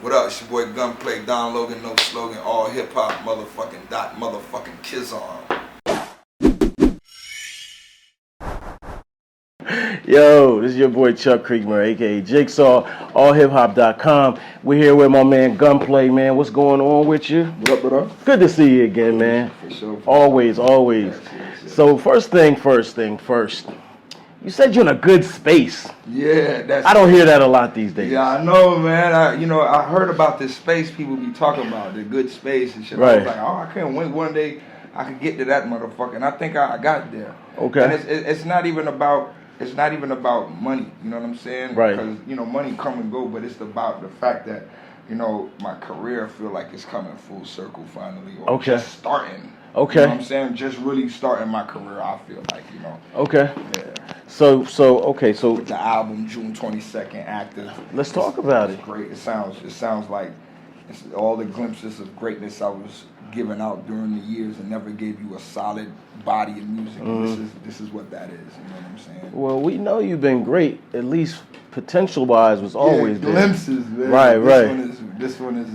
What up? It's your boy Gunplay, Don Logan, no slogan, all hip hop, motherfucking Kizon. Yo, this is your boy Chuck Creekmer, aka Jigsaw, allhiphop.com. We're here with my man Gunplay, man. What's going on with you? What up? Good to see you again, man. For sure. Always. Yes. So first thing first. You said you're in a good space. Yeah, I don't hear that a lot these days. Yeah, I know, man. I heard about this space people be talking about, the good space and shit. Right. I was like, oh, I can't wait one day I could get to that motherfucker. And I think I got there. Okay. And it's not even about money. You know what I'm saying? Right. Because money come and go, but it's about the fact that my career, I feel like it's coming full circle finally. Or Okay. Just starting. Okay. You know what I'm saying? Just really starting my career, I feel like, Okay. Yeah. So With the album June 22nd, active. Let's talk about it's it. Great. It sounds like it's all the glimpses of greatness I was giving out during the years and never gave you a solid body of music. This is what that is. You know what I'm saying? Well, we know you've been great, at least potential-wise was always there. Glimpses, man. Right. This one is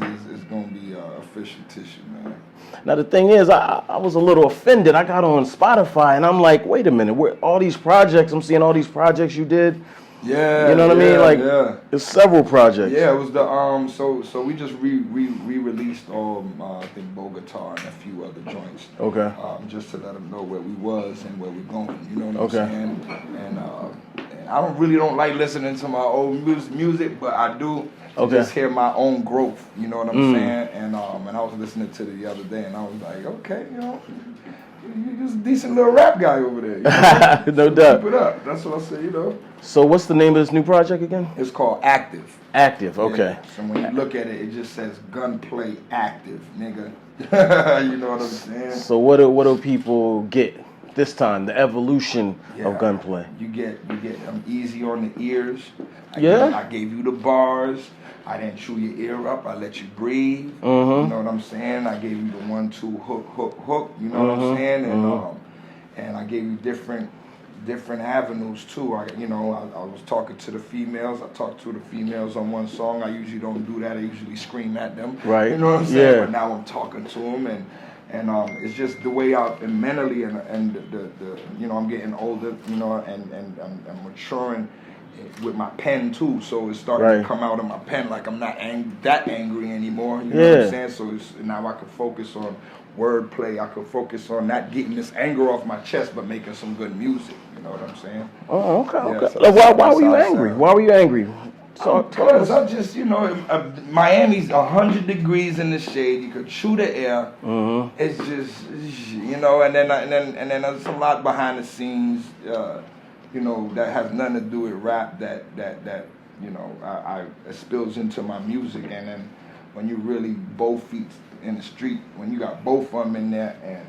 gonna be official tissue, man. Now the thing is, I was a little offended. I got on Spotify and I'm like, wait a minute, I'm seeing all these projects you did. Yeah, you know what I mean? Like, yeah. It's several projects. Yeah, it was the So we just re-released I think Bogota and a few other joints. Okay. Just to let them know where we was and where we're going. You know what Okay. I'm saying? And I don't like listening to my old music, but I do. Okay. Just hear my own growth. You know what I'm saying? And I was listening to it the other day, and I was like, okay, you're just a decent little rap guy over there. No doubt. Keep it up. That's what I say. So what's the name of this new project again? It's called Active. Active, okay. Yeah. So when you look at it, it just says Gunplay Active, nigga. You know what I'm saying? So what do people get this time? The evolution of Gunplay. You get I'm easy on the ears. Yeah. I gave you the bars. I didn't chew your ear up. I let you breathe. Mm-hmm. You know what I'm saying? I gave you the 1-2 hook. You know what I'm saying? And I gave you different avenues too. I was talking to the females. I talked to the females on one song. I usually don't do that. I usually scream at them. Right. You know what I'm saying? Yeah. But now I'm talking to them and it's just the way out and mentally and I'm getting older. And I'm maturing with my pen too, so it's starting to come out of my pen like I'm not that angry anymore. You know what I'm saying? So now I can focus on wordplay. I can focus on not getting this anger off my chest, but making some good music. You know what I'm saying? Oh, okay. Yeah, So why were you angry? Why were you angry? Because I just, Miami's 100 degrees in the shade. You could chew the air. Mm-hmm. It's just, and then there's a lot behind the scenes. That has nothing to do with rap that I spills into my music. And then when you really both feet in the street, when you got both of them in there and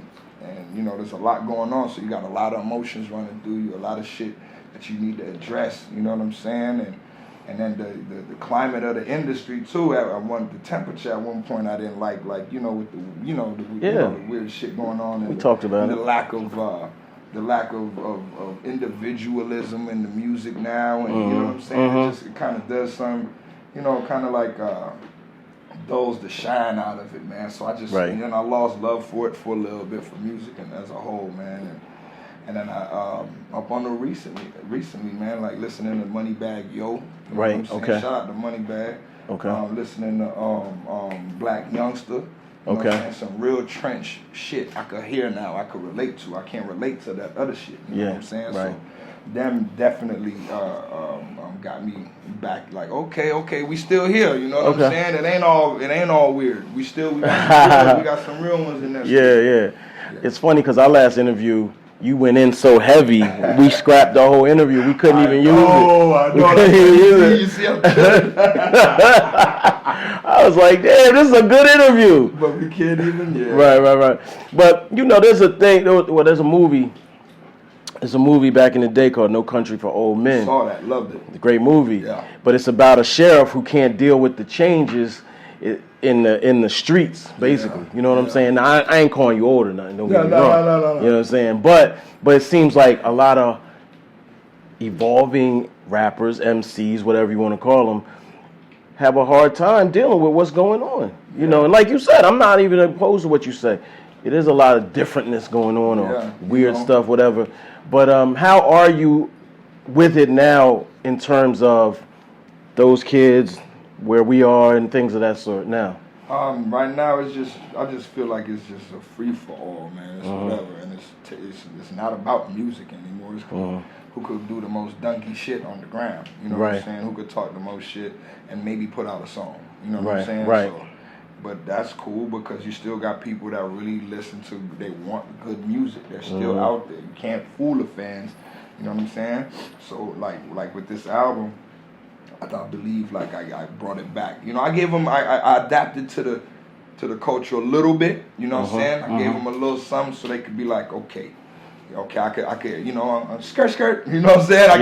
there's a lot going on, so you got a lot of emotions running through you, a lot of shit that you need to address, you know what I'm saying? And then the climate of the industry too. The temperature at one point I didn't like with the weird shit going on. We talked about it. The lack of individualism in the music now, and you know what I'm saying? It kind of does some, kind of like dulls the shine out of it, man. So I just, I lost love for it for a little bit, for music and as a whole, man. And then I up on the recently, man, like listening to Moneybagg Yo. You know what I'm saying? Okay. Shout out to Moneybagg. Okay. Listening to Black Youngster. You know what I'm saying? Some real trench shit I could hear now, I could relate to. I can't relate to that other shit. You know what I'm saying? Right. So them definitely got me back like, okay, we still here, you know what I'm saying? It ain't all weird. We got some real ones in there. Yeah. It's funny because our last interview, you went in so heavy, we scrapped the whole interview. We couldn't even use it. I know. We couldn't even use it. You see, I'm kidding. I was like, damn, this is a good interview. But we can't even, Right. But, there's a thing, there's a movie. There's a movie back in the day called No Country for Old Men. Saw that, loved it. It's a great movie. Yeah. But it's about a sheriff who can't deal with the changes in the streets, basically. You know what I'm saying? Now, I ain't calling you old or nothing. Don't get me wrong. No. You know what I'm saying? But it seems like a lot of evolving rappers, MCs, whatever you want to call them, have a hard time dealing with what's going on. You know, and like you said, I'm not even opposed to what you say. It is a lot of differentness going on, or weird stuff, whatever. But how are you with it now in terms of those kids, where we are, and things of that sort now? Right now, I just feel like it's just a free for all, man. It's whatever, and it's not about music anymore. It's who could do the most donkey shit on the ground. You know what I'm saying? Who could talk the most shit and maybe put out a song. You know what I'm saying? Right. So, but that's cool because you still got people that really listen to. They want good music. They're still out there. You can't fool the fans. You know what I'm saying? So like with this album, I believe like I brought it back. You know, I gave them. I adapted to the culture a little bit. You know what I'm saying? I gave them a little something so they could be like, okay, I could, you know, skirt. You know what I'm saying? I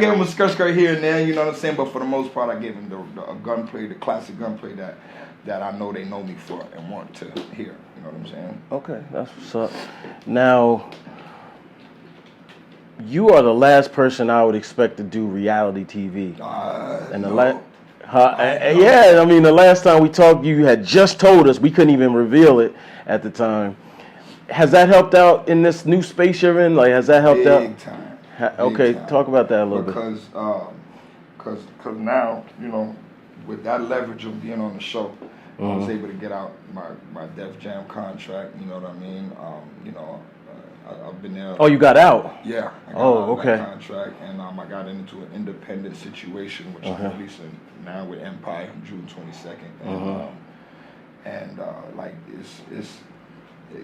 gave them a skirt here and there. You know what I'm saying? But for the most part, I gave them the gunplay, the classic gunplay that I know they know me for and want to hear. You know what I'm saying? Okay, that's what's up. Now, you are the last person I would expect to do reality TV. And yeah, I mean, the last time we talked, you had just told us, we couldn't even reveal it at the time. Has that helped out in this new space you're in? Like, has that helped out? Big time. Okay, talk about that a little bit. Because now, you know, with that leverage of being on the show, I was able to get out my Def Jam contract. You know what I mean? You know, I've been there. Oh, you got out? Yeah. I got out of that contract, and I got into an independent situation, which I'm releasing now with Empire, June 22nd, and like it's.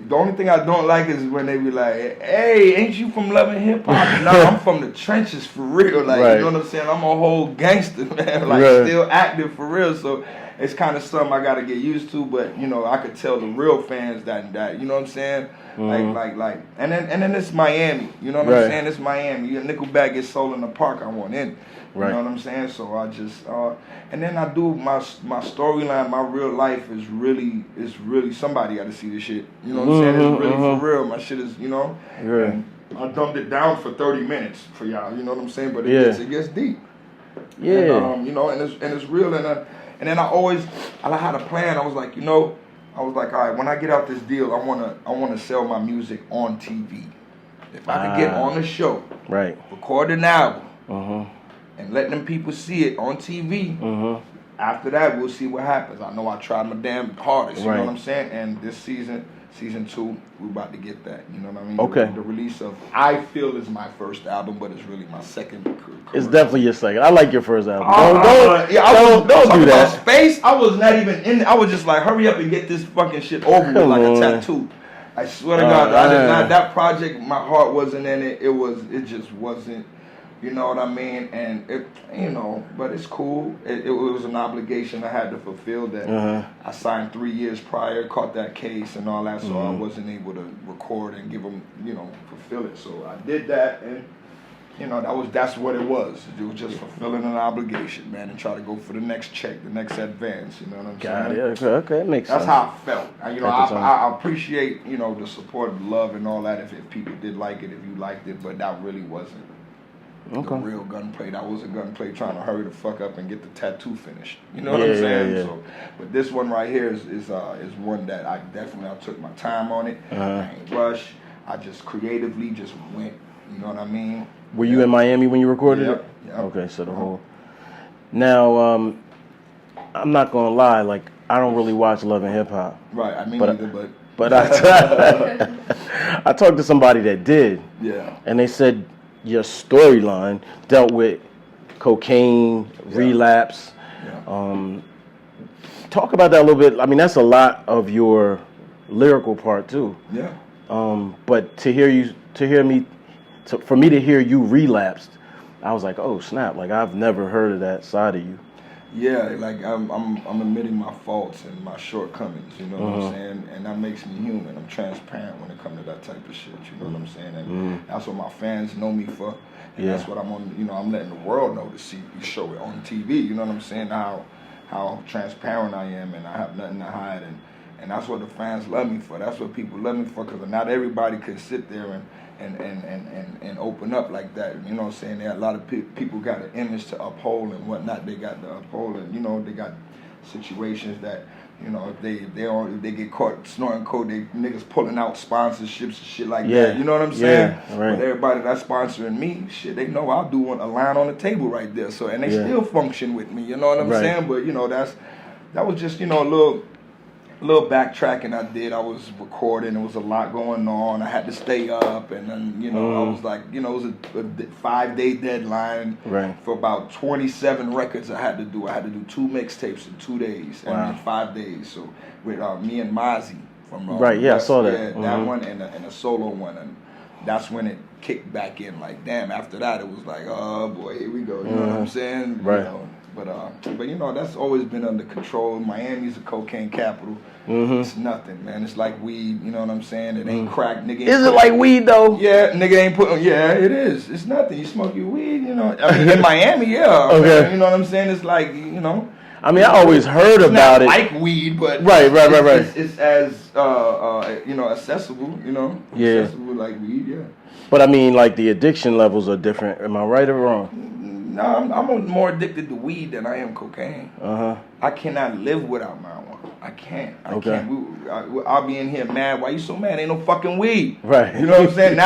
The only thing I don't like is when they be like, "Hey, ain't you from Love and Hip Hop?" No, I'm from the trenches for real. Like, you know what I'm saying? I'm a whole gangster, man. Like, still active for real. So it's kind of something I got to get used to. But you know, I could tell the real fans that you know what I'm saying? Like, and then it's Miami. You know what I'm saying? It's Miami. Nickelback gets sold in the park. I want in. You know what I'm saying? So I just and then I do my storyline. My real life is really somebody got to see this shit. You know what I'm saying? It's really for real. My shit is, you know. And I dumbed it down for 30 minutes for y'all. You know what I'm saying? But it gets deep. Yeah. And, you know, and it's real. And then I had a plan. I was like, you know, all right, when I get out this deal, I wanna sell my music on TV. If I could get on the show, record an album. And let them people see it on TV. After that, we'll see what happens. I know I tried my damn hardest. You know what I'm saying? And this season 2, we're about to get that. You know what I mean? Okay. The release of I Feel is my first album, but it's really my second. It's definitely your second. I like your first album. Don't do that. Space. I was not even in. I was just like, hurry up and get this fucking shit over with, like a tattoo. I swear to God, I did not. That project, my heart wasn't in it. It just wasn't. You know what I mean? And it, you know, but it's cool. It was an obligation I had to fulfill that. I signed 3 years prior, caught that case and all that, so I wasn't able to record and give them, you know, fulfill it. So I did that, and you know, that's what it was. It was just fulfilling an obligation, man, and try to go for the next check, the next advance. You know what I'm saying? Got it. Okay, it makes sense. That's how I felt. You know, I appreciate, you know, the support, the love, and all that. If people did like it, if you liked it, but that really wasn't. The real gunplay. That was a gunplay trying to hurry the fuck up and get the tattoo finished. You know what I'm saying? Yeah. So, but this one right here is one that I took my time on it. I ain't rush. I just creatively just went. You know what I mean? Were you in Miami when you recorded it? Yeah. Okay, so the whole. Now, I'm not gonna lie. Like, I don't really watch Love and Hip Hop. Right. I mean, neither, but I talked to somebody that did. Yeah. And they said your storyline dealt with cocaine, relapse. Talk about that a little bit. I mean, that's a lot of your lyrical part too. Yeah. But for me to hear you relapsed, I was like, oh snap! Like, I've never heard of that side of you. Yeah, like I'm admitting my faults and my shortcomings, you know what I'm saying? And that makes me human. I'm transparent when it comes to that type of shit, you know what I'm saying? And that's what my fans know me for. And that's what I'm on, you know, I'm letting the world know to see you show it on TV, you know what I'm saying? How transparent I am, and I have nothing to hide, And that's what the fans love me for. That's what people love me for, because not everybody could sit there and open up like that. You know what I'm saying? There are a lot of people got an image to uphold and whatnot. They got to uphold, and you know, they got situations that, you know, if they get caught snorting coke, they niggas pulling out sponsorships and shit like that. You know what I'm saying? Right. But everybody that's sponsoring me, shit, they know I'll do a line on the table right there. So, and they still function with me. You know what I'm saying? But you know, that was just, you know, a little backtracking I did. I was recording. There was a lot going on. I had to stay up, and then, you know, I was like, you know, it was a 5-day deadline for about 27 records I had to do. I had to do 2 mixtapes in 2 days, and in 5 days. So with me and Mozzie from I saw that. Yeah, that one and a solo one, and that's when it kicked back in. Like, damn. After that, it was like, oh boy, here we go. You know what I'm saying? Right. You know, but you know, that's always been under control. Miami's a cocaine capital. It's nothing, man. It's like weed. You know what I'm saying? It ain't crack, nigga. Is it like weed though? Yeah, nigga ain't putting. Yeah, it is. It's nothing. You smoke your weed. You know. I mean, in Miami, yeah. Okay. You know what I'm saying? It's like, you know. I mean, I always heard about it. Like weed, but right. It's as you know, accessible. You know. Yeah. Accessible like weed. Yeah. But I mean, like, the addiction levels are different. Am I right or wrong? No, I'm more addicted to weed than I am cocaine. I cannot live without marijuana. I can't. I can't. I'll be in here mad. Why you so mad? Ain't no fucking weed. Right. You know what I'm saying?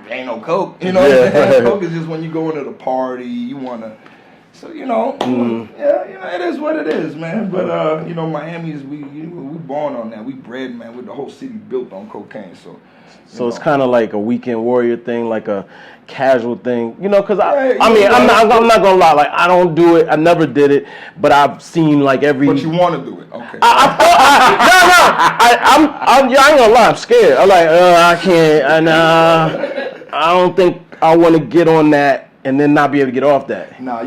Ain't no coke. You know what I'm saying? Coke is just when you go into the party, you wanna. So, you know, yeah, you know, it is what it is, man. But you know, Miami's we born on that. We bred, man, with the whole city built on cocaine. So it's kind of like a weekend warrior thing, like a casual thing, you know, because I'm not gonna lie, like, I don't do it, I never did it, but I've seen like every. But you want to do it, okay? I ain't gonna lie, I'm scared. I'm like, I can't, and I don't think I want to get on that and then not be able to get off that. Nah,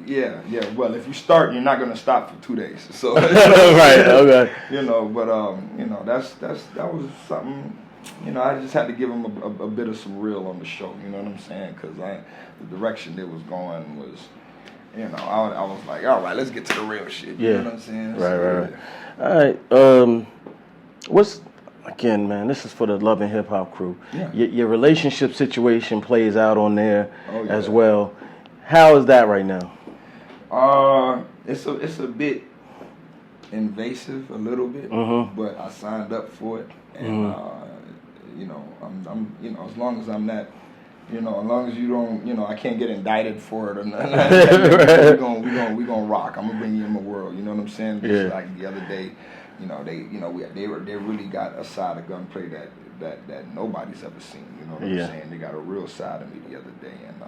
yeah. Well, if you start, you're not gonna stop for 2 days. So right, okay. You know, but you know, that was something. You know, I just had to give him a bit of some real on the show. You know what I'm saying? Because the direction it was going was, you know, I was like, all right, let's get to the real shit. You know what I'm saying? Right. All right. What's, again, man, this is for the Love and Hip Hop crew. Yeah. Your relationship situation plays out on there as well. How is that right now? It's a bit invasive, a little bit, but I signed up for it, and you know, I'm you know, as long as I'm not, you know, as long as you don't, you know, I can't get indicted for it or nothing. we gonna rock. I'm gonna bring you in my world. You know what I'm saying? Just like the other day, you know, they really got a side of Gunplay that nobody's ever seen. You know what I'm saying? They got a real side of me the other day, and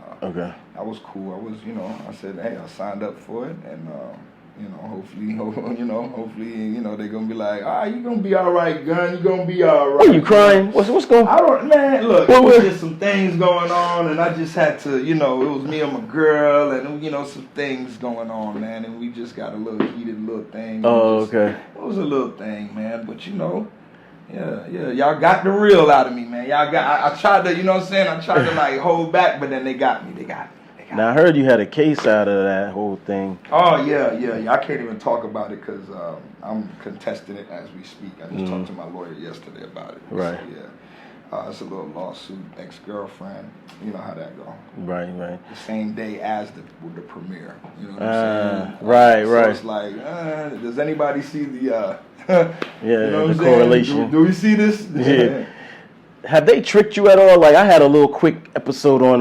that was cool. I was, you know, I said, hey, I signed up for it, and you know, hopefully, you know, they're gonna be like, you gonna be all right, Gun. You gonna be all right. What, are you crying? What's going on? I don't, man. Look, there was just some things going on, and I just had to, you know, it was me and my girl, and you know, some things going on, man, and we just got a little heated little thing. Okay. It was a little thing, man, but you know. Yeah, y'all got the real out of me, man. Y'all got. I tried to, you know what I'm saying? I tried to like hold back, but then they got me. Now I heard you had a case out of that whole thing. Oh yeah. I can't even talk about it because I'm contesting it as we speak. I just talked to my lawyer yesterday about it. Right. So, yeah. It's a little lawsuit. Ex-girlfriend. You know how that go. Right. The same day as the premiere. You know what I'm saying? Right. So it's like, does anybody see the? You know the correlation. Do we see this? Yeah. Have they tricked you at all? Like, I had a little quick episode on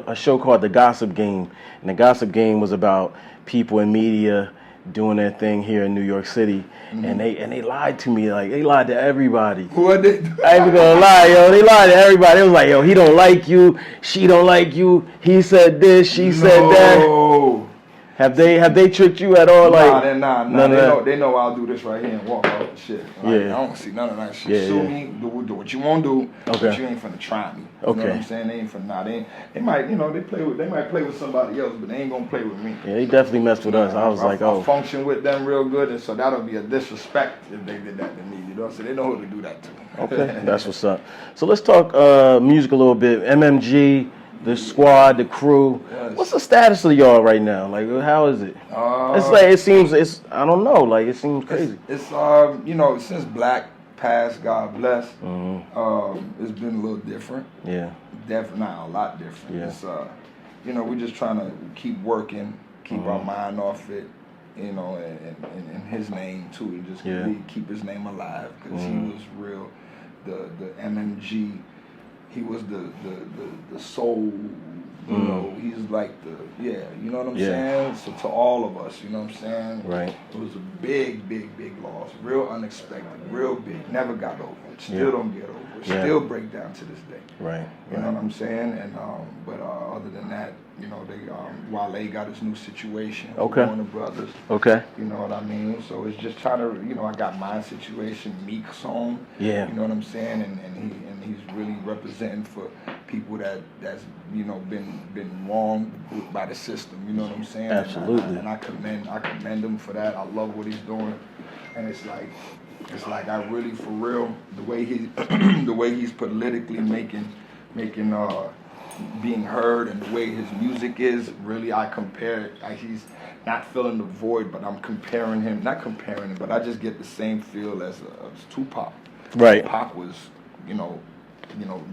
a show called The Gossip Game, and The Gossip Game was about people in media doing their thing here in New York City, and they lied to me. Like, they lied to everybody. What they? I ain't gonna lie, yo. They lied to everybody. It was like, yo, he don't like you, she don't like you. He said this, she said that. Have they tricked you at all? Like, nah. They know I'll do this right here and walk off and shit. Like, I don't see none of that shit. Sue me, do what you want to do, but you ain't finna try me. You know what I'm saying? They ain't finna. They might, you know, they might play with somebody else, but they ain't gonna play with me. Yeah, they definitely messed with us. I was like, I function with them real good, and so that'll be a disrespect if they did that to me. You know, so they know who to do that to. Okay, that's what's up. So let's talk music a little bit. MMG. the squad, the crew. Yes. What's the status of y'all right now? Like, how is it? It's like I don't know. Like, it seems crazy. It's since Black passed, God bless. It's been a little different. Yeah. Definitely not a lot different. Yeah. It's we're just trying to keep working, keep our mind off it. In his name too, and just really keep his name alive, because he was real. The MMG, he was the soul. He's like you know what I'm saying. So to all of us, you know what I'm saying. Right. It was a big loss, real unexpected, real big. Never got over it. Still don't get over it. Still break down to this day. Right. You know what I'm saying. And but other than that, they Wale got his new situation. Okay. Warner Brothers. Okay. You know what I mean? So it's just trying to, I got my situation, Meek's home. Yeah. You know what I'm saying? And he's really representing for people that's been wronged by the system. You know what I'm saying? Absolutely. And I commend him for that. I love what he's doing. And it's like I really, for real, the way he's politically making being heard, and the way his music is, really, I compare it. He's not filling the void, but I'm comparing him, not comparing him, but I just get the same feel as Tupac. Right. Tupac was,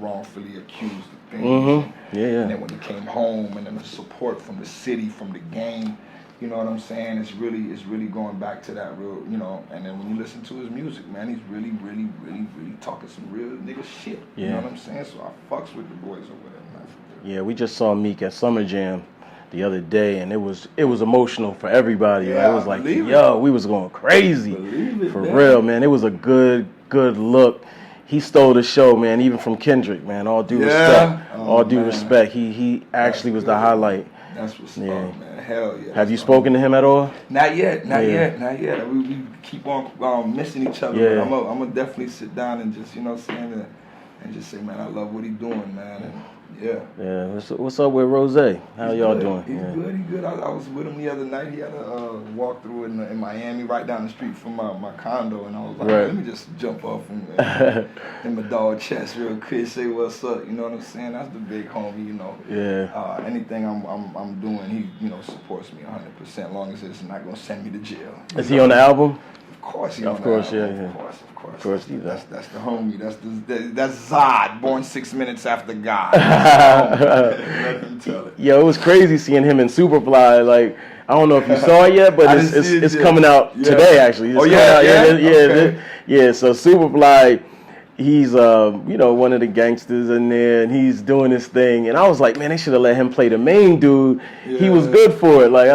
wrongfully accused of things. Yeah. And then when he came home, and then the support from the city, from the gang, you know what I'm saying? It's really going back to that real, and then when you listen to his music, man, he's really talking some real nigga shit. Yeah. You know what I'm saying? So I fucks with the boys over there, man. Yeah, we just saw Meek at Summer Jam the other day, and it was emotional for everybody. Yeah, it was like, we was going crazy. For real, man. It was a good look. He stole the show, man, even from Kendrick, man. All due respect. All due respect. He actually was the highlight. That's what's up, man. Hell yeah. Have you spoken to him at all? Not yet. We keep on missing each other. Yeah. But I'm gonna definitely sit down and just, and just say, man, I love what he's doing, man. And Yeah. What's up with Rose? How y'all doing? He's good. I was with him the other night. He had a walkthrough in Miami, right down the street from my condo, and I was like, let me just jump off in my dog chest real quick, say what's up. You know what I'm saying? That's the big homie. Yeah. Anything I'm doing, he supports me 100%, as long as it's not gonna send me to jail. Is he on the album? Of course, Of course. Of course. That's the homie. That's Zod, born 6 minutes after God. Let him tell it. Yo, it was crazy seeing him in Superfly. Like, I don't know if you saw it yet, but it's coming out today, actually. So Superfly, he's one of the gangsters in there, and he's doing his thing. And I was like, man, they should have let him play the main dude. Yeah. He was good for it. Like,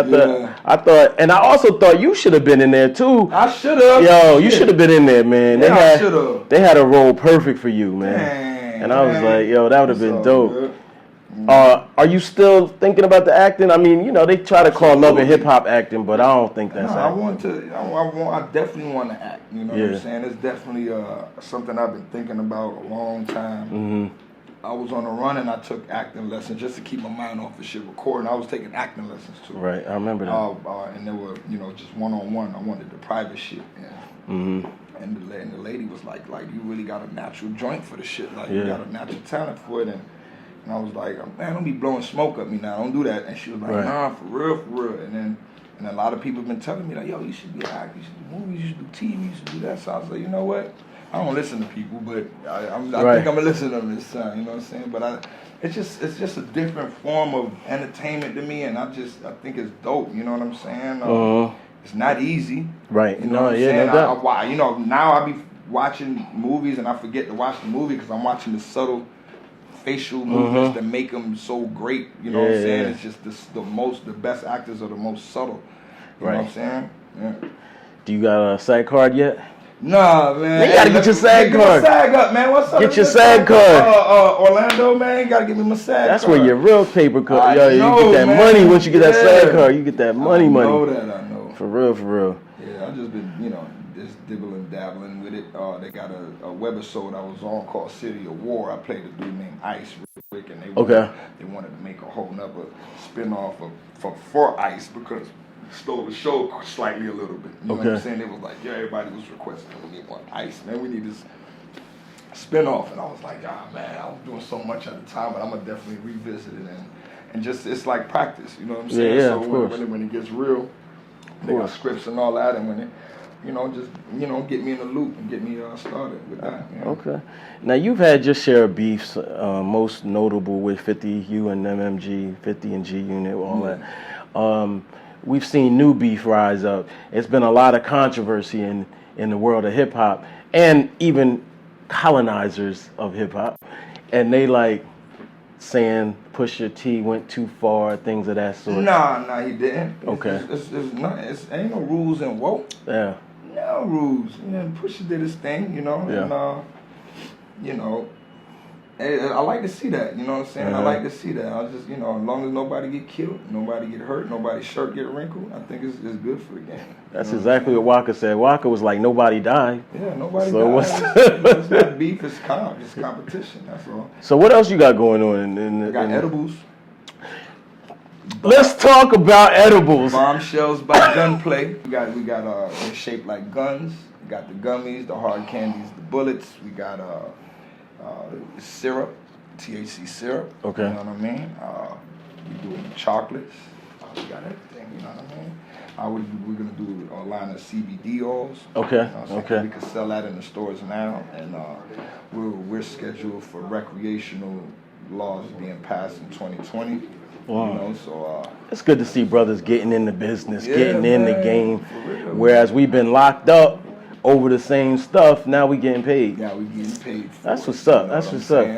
I thought, and I also thought you should have been in there too. I should have. Yo, you should have been in there, man. Yeah, I should have. They had a role perfect for you, man. Dang, and I was like, yo, that would have been dope. Good. Are you still thinking about the acting? I mean, they try to call love and hip hop acting, but I don't think that's acting. I definitely want to act. You know what I'm saying? It's definitely something I've been thinking about a long time. Mm-hmm. I was on a run and I took acting lessons just to keep my mind off the shit recording. I was taking acting lessons too. Right, I remember that. And they were, just one-on-one. I wanted the private shit. And the lady was like, you really got a natural joint for the shit. Like, you got a natural talent for it. And I was like, man, don't be blowing smoke up me now. Don't do that. And she was like, nah, for real. And a lot of people have been telling me, like, yo, you should be an actor. You should do movies. You should do TV. You should do that. So I was like, you know what? I don't listen to people, but I think I'm gonna listen to them this time. You know what I'm saying? But it's just a different form of entertainment to me, and I think it's dope. You know what I'm saying? It's not easy. Right. You know what I'm saying? Now I be watching movies and I forget to watch the movie because I'm watching the subtle facial movements that make them so great. You know what I'm saying? It's just the best actors are the most subtle. You know what I'm saying? Yeah. Do you got a SAG card yet? Nah, man. You gotta get your SAG card. Get my SAG up, man. What's up? Get your SAG card. Orlando, man. You gotta give me my SAG card. That's where your real paper card. You get that money once you get that SAG card. You get that money. I know. For real. Yeah, I've just been, just dibbling, dabbling with it. They got a webisode I was on called City of War. I played a dude named Ice real quick, and they wanted to make a whole nother spinoff for Ice because stole the show slightly a little bit. You know what I'm saying? It was like, everybody was requesting we need one Ice, man. We need this. spinoff, and I was like, man, I was doing so much at the time, but I'm gonna definitely revisit it and just it's like practice, you know what I'm saying? Yeah, so of course. When it gets real, they got scripts and all that, and when it, just get me in the loop and get me started with that. You know? Okay. Now you've had your share of beefs, most notable with 50, you and MMG, 50 and G Unit, all that. We've seen new beef rise up. It's been a lot of controversy in the world of hip hop, and even colonizers of hip hop, and they like saying Pusha T went too far, things of that sort. Nah, he didn't. Okay. It's ain't no rules in woke. Yeah. No rules. Pusha did his thing, Yeah. and I like to see that, you know what I'm saying? I like to see that. I just, as long as nobody get killed, nobody get hurt, nobody's shirt get wrinkled, I think it's good for the game. That's exactly what Waka said. Waka was like, nobody died. Yeah, nobody so died. It's not beef, it's competition, that's all. So what else you got going on? I got edibles. Let's talk about edibles. Bombshells by Gunplay. We got they're shaped like guns. We got the gummies, the hard candies, the bullets. We got syrup, THC syrup. Okay. You know what I mean? We doing chocolates. We got everything. You know what I mean? We're gonna do a line of CBD oils. Okay. We can sell that in the stores now, and we're scheduled for recreational laws being passed in 2020. Wow. So it's good to see brothers getting in the business, getting in the game. Whereas man. we've been locked up over the same stuff, now we getting paid. Yeah, we getting paid. That's what's up. That's what's up.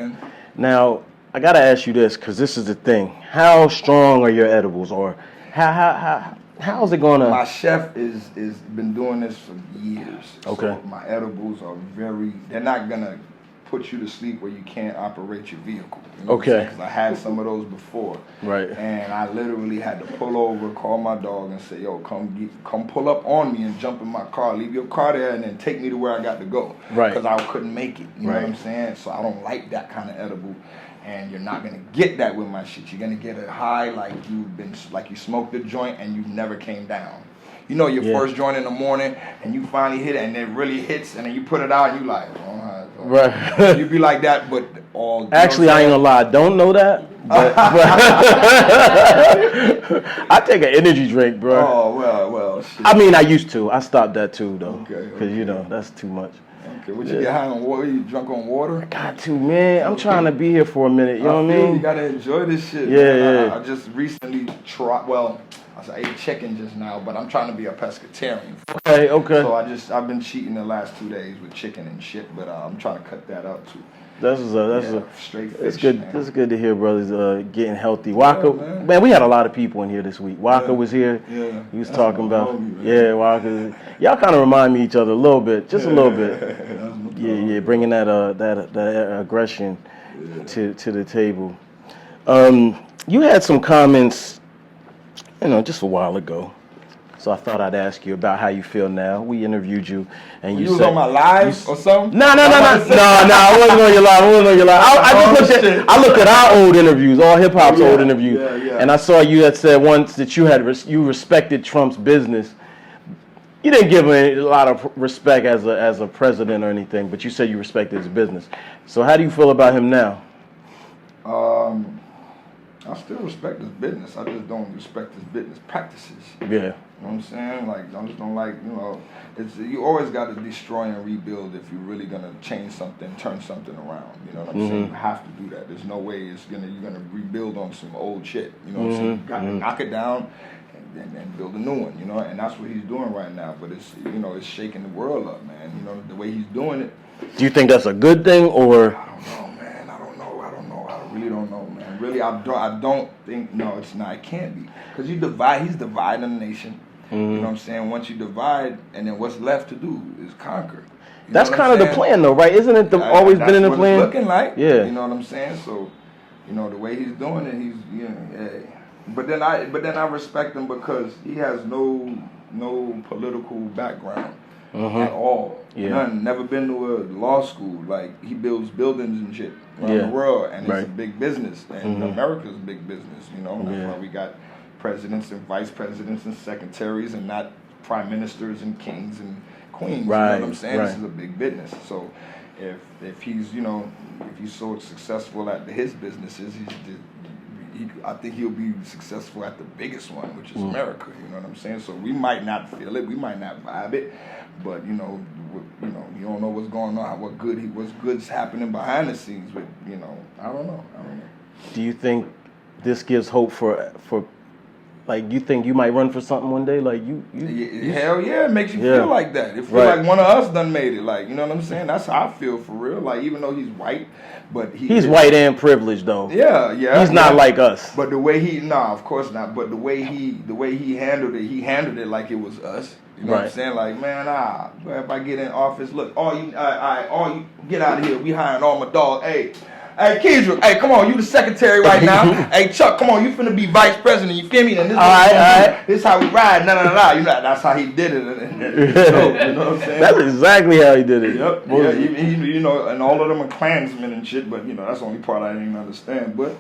Now I gotta ask you this, because this is the thing. How strong are your edibles, or how's it gonna? My chef is been doing this for years. Okay. So my edibles are they're not gonna put you to sleep where you can't operate your vehicle. You know Okay. Because I had some of those before. Right. And I literally had to pull over, call my dog, and say, "Yo, come pull up on me and jump in my car. Leave your car there and then take me to where I got to go." Right. Because I couldn't make it. You know what I'm saying? So I don't like that kind of edible. And you're not gonna get that with my shit. You're gonna get a high like you smoked a joint and you never came down. You know your first joint in the morning and you finally hit it and it really hits and then you put it out and you like, right. You be like that, but all. Actually, I ain't gonna lie, I don't know that. But I take an energy drink, bro. Oh well. Shit. I mean, I used to. I stopped that too, though. Okay. Because that's too much. Okay, what you get high on water? You drunk on water? I got to, man. I'm trying to be here for a minute. You know what I mean? You gotta enjoy this shit. Yeah, yeah. I just recently tried. Well, I ate chicken just now, but I'm trying to be a pescatarian. Okay. So I've been cheating the last 2 days with chicken and shit, but I'm trying to cut that out too. That's straight fish. It's good. Man. It's good to hear brothers getting healthy. Waka, man, we had a lot of people in here this week. Waka was here. Yeah. He was talking about. Waka. Y'all kind of remind me of each other a little bit, just a little bit. Yeah, bringing that aggression to the table. You had some comments, just a while ago. So I thought I'd ask you about how you feel now. We interviewed you, and you was said, on my live or something. No. I wasn't on your live. I looked at our old interviews, all hip hop's old interviews, and I saw you had said once that you respected Trump's business. You didn't give him a lot of respect as a president or anything, but you said you respected his business. So how do you feel about him now? I still respect his business. I just don't respect his business practices. Yeah. You know what I'm saying? Like, I just don't like, you always got to destroy and rebuild if you're really going to change something, turn something around. You know what I'm saying? You have to do that. There's no way you're going to rebuild on some old shit. You know what I'm saying? You got to knock it down and build a new one, and that's what he's doing right now. But it's, it's shaking the world up, man. The way he's doing it. Do you think that's a good thing, or? I don't know, man. I really don't know, man. Really, I don't think, no, it's not. It can't be. Because he's dividing the nation. You know what I'm saying? Once you divide, and then what's left to do is conquer. That's kind of the plan, though, right? Isn't it always been in the plan? That's what it's looking like. Yeah. You know what I'm saying? So, the way he's doing it, But then I respect him because he has no political background at all. Yeah. None. Never been to a law school. Like, he builds buildings and shit around the world, and it's a big business. And America's a big business. That's why we got presidents and vice presidents and secretaries, and not prime ministers and kings and queens. Right. You know what I'm saying? Right. This is a big business. So, if he's if he's so successful at his businesses, I think he'll be successful at the biggest one, which is America. You know what I'm saying? So we might not feel it, we might not vibe it, but you don't know what's going on, what's good's happening behind the scenes. With I don't know. Do you think this gives hope for? Like, you think you might run for something one day? Like, you hell yeah, it makes you feel like that. It feels like one of us done made it. Like, you know what I'm saying? That's how I feel for real. Like, even though he's white, but he's white and privileged though. Yeah. He's not like us. But the way of course not. But the way he handled it like it was us. You know what I'm saying? Like, man, if I get in office, look, all you get out of here. We hiring all my dogs. Hey, Kendrick, hey, come on, you the secretary right now. Hey, Chuck, come on, you finna be vice president, you feel me? And this is how we ride, that's how he did it. You know what I'm saying? That's exactly how he did it. Yep. Yeah, he, and all of them are Klansmen and shit, but, that's the only part I didn't understand, but,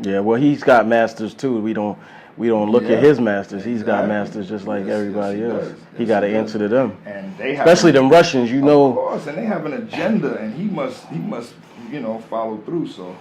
Yeah, well, he's got masters, too. We don't look at his masters. He's got masters just like everybody else. He got to answer to them. And they especially them Russians, Of course, and they have an agenda, and he must follow through. So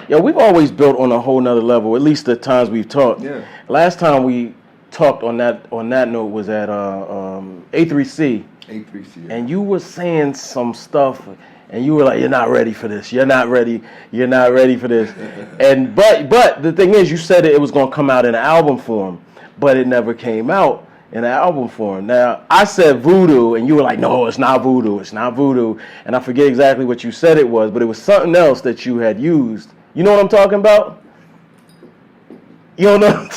yeah, we've always built on a whole nother level. At least the times we've talked. Yeah. Last time we talked on that note was at A3C. A3C. And you were saying some stuff, and you were like, "You're not ready for this. You're not ready. You're not ready for this." And but the thing is, you said it was going to come out in album form, but it never came out in album form. Now, I said voodoo, and you were like, "No, it's not voodoo. It's not voodoo." And I forget exactly what you said it was, but it was something else that you had used. You know what I'm talking about? You don't know?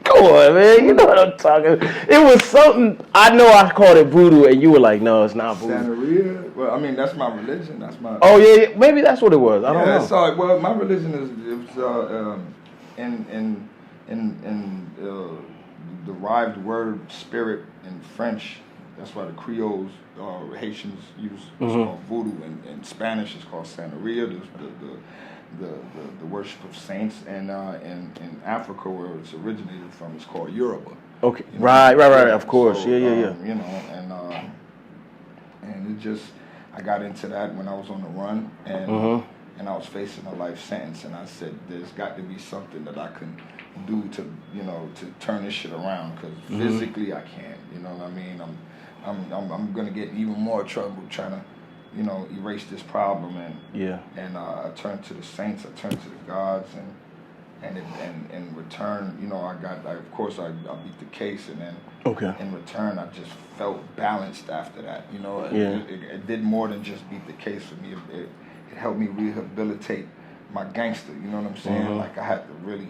Come on, man. You know what I'm talking about. It was something, I know I called it voodoo, and you were like, "No, it's not voodoo." Santeria? Well, I mean, that's my religion. That's my... Oh, yeah, maybe that's what it was. I don't know. So, well, my religion is derived word spirit in French. That's why the Creoles, Haitians use it's called voodoo. In Spanish, it's called Santeria. The worship of saints, and in Africa, where it's originated from, it's called Yoruba. Okay, right. Of course, so, yeah. And it just, I got into that when I was on the run, and I was facing a life sentence, and I said, there's got to be something that I can do to turn this shit around, because physically I can't. You know what I mean? I'm gonna get in even more trouble trying to, erase this problem, and I turned to the saints, I turned to the gods, and in return, I beat the case, and then in return I just felt balanced after that. It did more than just beat the case for me. It helped me rehabilitate my gangster. You know what I'm saying? Like, I had to really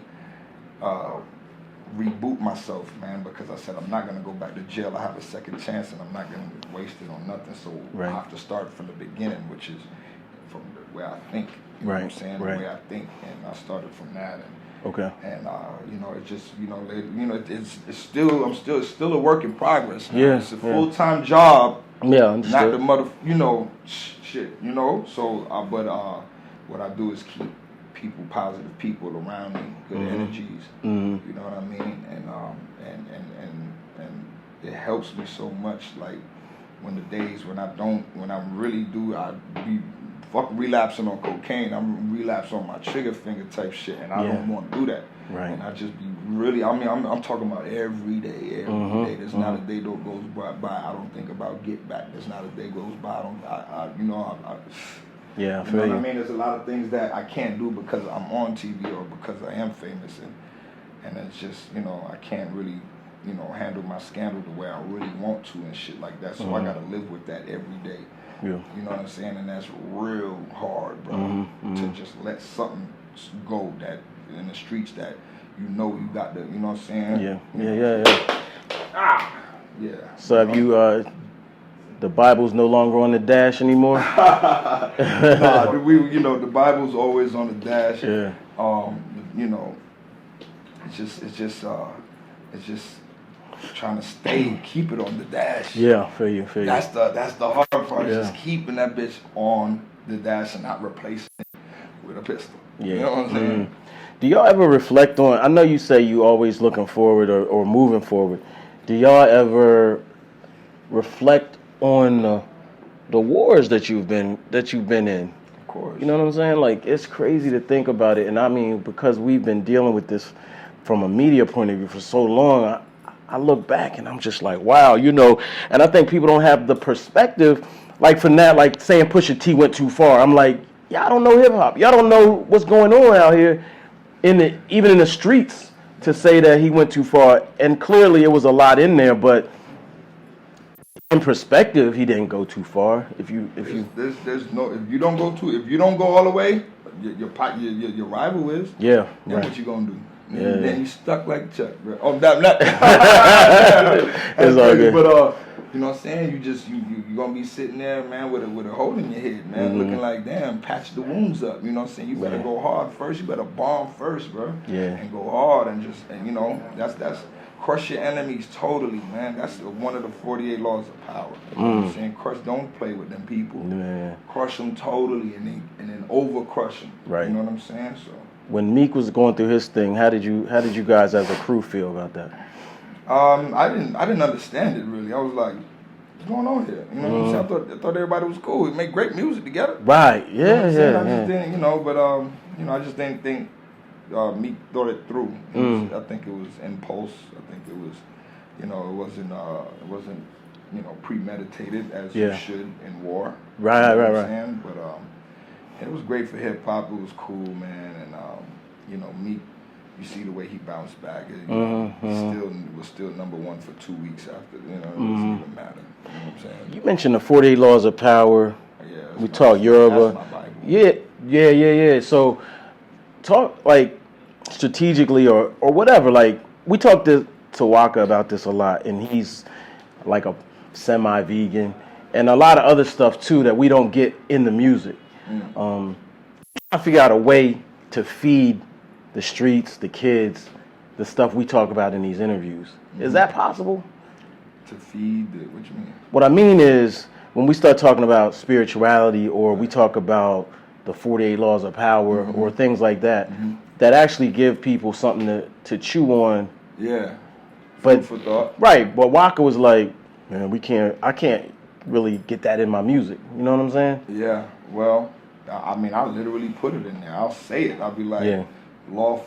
reboot myself, man, because I said I'm not going to go back to jail. I have a second chance, and I'm not going to waste it on nothing. So I have to start from the beginning, which is from the way I think. You know what I'm saying? The way I think, and I started from that. And it's just it's still a work in progress. Man. Yeah, it's a full-time job. Yeah, understood. Not the shit. So what I do is keep positive people around me, good energies. You know what I mean? And it helps me so much. Like, when the days when I really do, I be fuck relapsing on cocaine. I'm relapsing on my trigger finger type shit, and I don't want to do that. Right. And I just be really. I mean, I'm talking about every day. Every day. There's not a day that goes by I don't think about get back. There's not a day goes by Yeah, you know what I mean? There's a lot of things that I can't do because I'm on TV or because I am famous, and it's just, I can't really, handle my scandal the way I really want to and shit like that. So I gotta live with that every day. Yeah. You know what I'm saying? And that's real hard, bro, to just let something go that in the streets that you got to, you know what I'm saying? Yeah. Yeah. So have you the Bible's no longer on the dash anymore? Nah, the Bible's always on the dash. Yeah. It's just trying to keep it on the dash. Yeah, for you. That's the hard part. Just keeping that bitch on the dash and not replacing it with a pistol. Yeah. You know what I'm saying? Do y'all ever reflect on? I know you say you always looking forward or moving forward. Do y'all ever reflect on the wars that you've been in. Of course. You know what I'm saying? Like, it's crazy to think about it. And I mean, because we've been dealing with this from a media point of view for so long, I look back and I'm just like, wow, you know. And I think people don't have the perspective, like from that, like saying Pusha T went too far. I'm like, y'all don't know hip hop. Y'all don't know what's going on out here, even in the streets, to say that he went too far. And clearly, it was a lot in there, but in perspective, he didn't go too far. If you don't go all the way, your rival is. Yeah. Then Right. what you gonna do? Yeah. Then you stuck like Chuck. Bro. Oh, that. It's all good. But you know what I'm saying? You gonna be sitting there, man, with a hole in your head, man, looking like, damn, patch the wounds up. You know what I'm saying? You better go hard first. You better bomb first, bro. Yeah. And go hard and you know, that's crush your enemies totally, man. That's one of the 48 laws of power. You know what I'm saying? Don't play with them people. Yeah. Crush them totally and then over crush them. Right. You know what I'm saying? So. When Meek was going through his thing, how did you guys as a crew feel about that? I didn't understand it really. I was like, what's going on here? You know what I'm saying? I thought everybody was cool. We make great music together. Right. Yeah. You know what I'm saying? Yeah. I just didn't, you know, but I just didn't think Meek thought it through. I think it was impulse. I think it was, you know, it wasn't, you know, premeditated as you should in war. Right. You know right. what I'm saying? But it was great for hip hop. It was cool, man, and you know, Meek. You see the way he bounced back. He was still number one for 2 weeks after. You know, it doesn't even matter. You know what I'm saying? You mentioned the 48 Laws of Power. Yeah, we talk Yoruba. That's my Bible. Yeah. So talk like strategically or whatever. Like we talked to Waka about this a lot, and he's like a semi-vegan and a lot of other stuff too that we don't get in the music. I figure out a way to feed the streets, the kids, the stuff we talk about in these interviews. Is that possible? To feed what you mean? What I mean is when we start talking about spirituality or we talk about the 48 Laws of Power or things like that, that actually give people something to chew on. Yeah. But for thought. Right, but Waka was like, man, I can't really get that in my music. You know what I'm saying? Yeah. Well, I mean, I literally put it in there. I'll say it. I'll be like, Law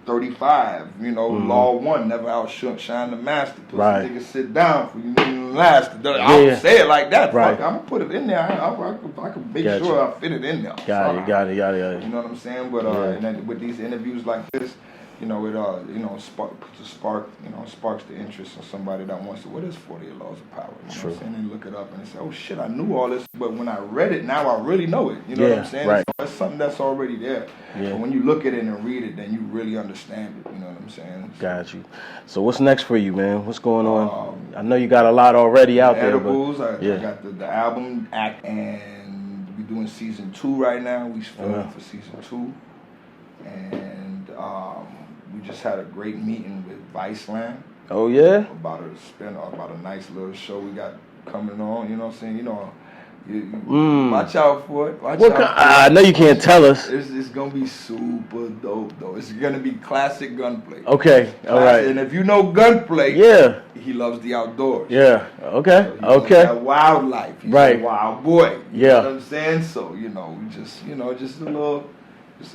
35, you know, Law 1, never outshine the master. Pussy nigga sit down for you last. I'll say it like that. Right. Fuck, I'm gonna put it in there. I can make sure I fit it in there. Got it. You know what I'm saying? But and then with these interviews like this, you know, it you know, sparks the interest of somebody that wants to. What is 48 Laws of Power? You know what I'm saying? They look it up and they say, oh shit, I knew all this, but when I read it, now I really know it. You know what I'm saying? Right. So it's something that's already there. Yeah. But when you look at it and read it, then you really understand it. You know what I'm saying? Got you. So what's next for you, man? What's going on? I know you got a lot already out there. Edibles, I got the album act, and we're doing season 2 right now. We're filming for season 2, and we just had a great meeting with Viceland. Oh yeah. About a nice little show we got coming on. You know what I'm saying? You know. You watch out for it. I know you can't tell us. It's gonna be super dope though. It's gonna be classic Gunplay. Okay, all right. And if you know Gunplay, he loves the outdoors. Yeah. Okay. So he loves that wildlife. He's a wild boy. You know what I'm saying? So just a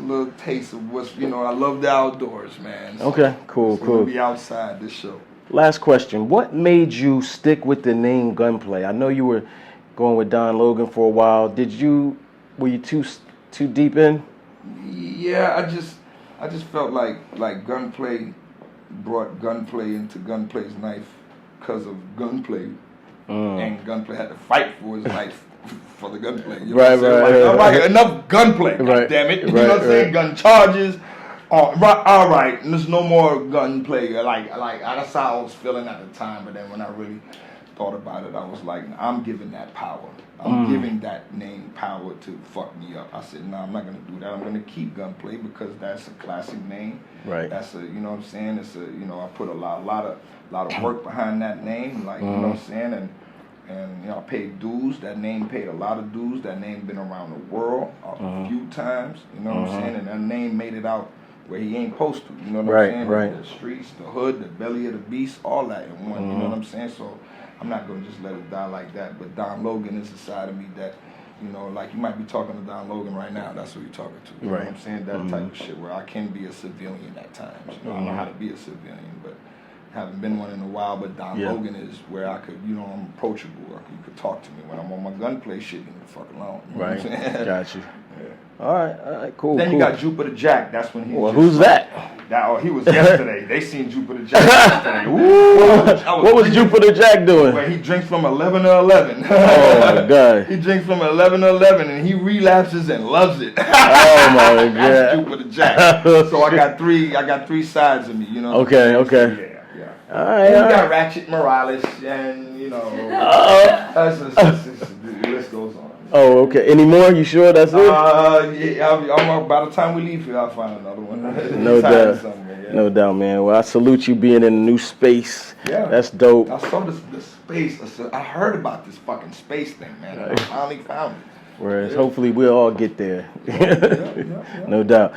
little taste of what's I love the outdoors, man. So okay. Cool. We'll be outside this show. Last question: what made you stick with the name Gunplay? I know you were going with Don Logan for a while. Were you too deep in? Yeah, I just felt like Gunplay brought Gunplay into Gunplay's life because of Gunplay, and Gunplay had to fight for his life for the Gunplay. You know right. Enough Gunplay, damn it. You know what I'm saying? Gun charges. All right. There's no more Gunplay. Like that's how I was feeling at the time. But then when I really thought about it, I was like, I'm giving that power. I'm giving that name power to fuck me up. I said, I'm not gonna do that. I'm gonna keep Gunplay because that's a classic name. Right. That's you know what I'm saying? It's I put a lot of work behind that name. Like you know what I'm saying? And I paid dues. That name paid a lot of dues. That name been around the world a few times. You know what I'm saying? And that name made it out where he ain't supposed to. You know what I'm saying? Right. The streets, the hood, the belly of the beast, all that in one. You know what I'm saying? So I'm not gonna just let it die like that. But Don Logan is a side of me that, you know, like you might be talking to Don Logan right now. That's who you're talking to. You know what I'm saying? That type of shit where I can be a civilian at times. You know, I know how to be a civilian, but haven't been one in a while. But Don Logan is where I could, you know, I'm approachable. You could talk to me when I'm on my gunplay shit. Leave me the fuck alone. You know what I'm saying? Got you. All right, cool. Then you got Jupiter Jack. That's when he. Well, who's that? He was yesterday. They seen Jupiter Jack yesterday. Ooh, what was Jupiter Jack doing? Where he drinks from 11 to 11. Oh my God. He drinks from 11 to 11 and he relapses and loves it. Oh my God. That's Jupiter Jack. So I got three sides of me, you know. Okay. Yeah. All right. And we got Ratchet Morales and, you know, the list goes on. Oh, okay. Any more? You sure that's it? Yeah, by the time we leave here, I'll find another one. No doubt. No doubt, man. Well, I salute you being in a new space. Yeah. That's dope. I saw the space. I heard about this fucking space thing, man. I finally found it. Whereas hopefully we'll all get there. No doubt.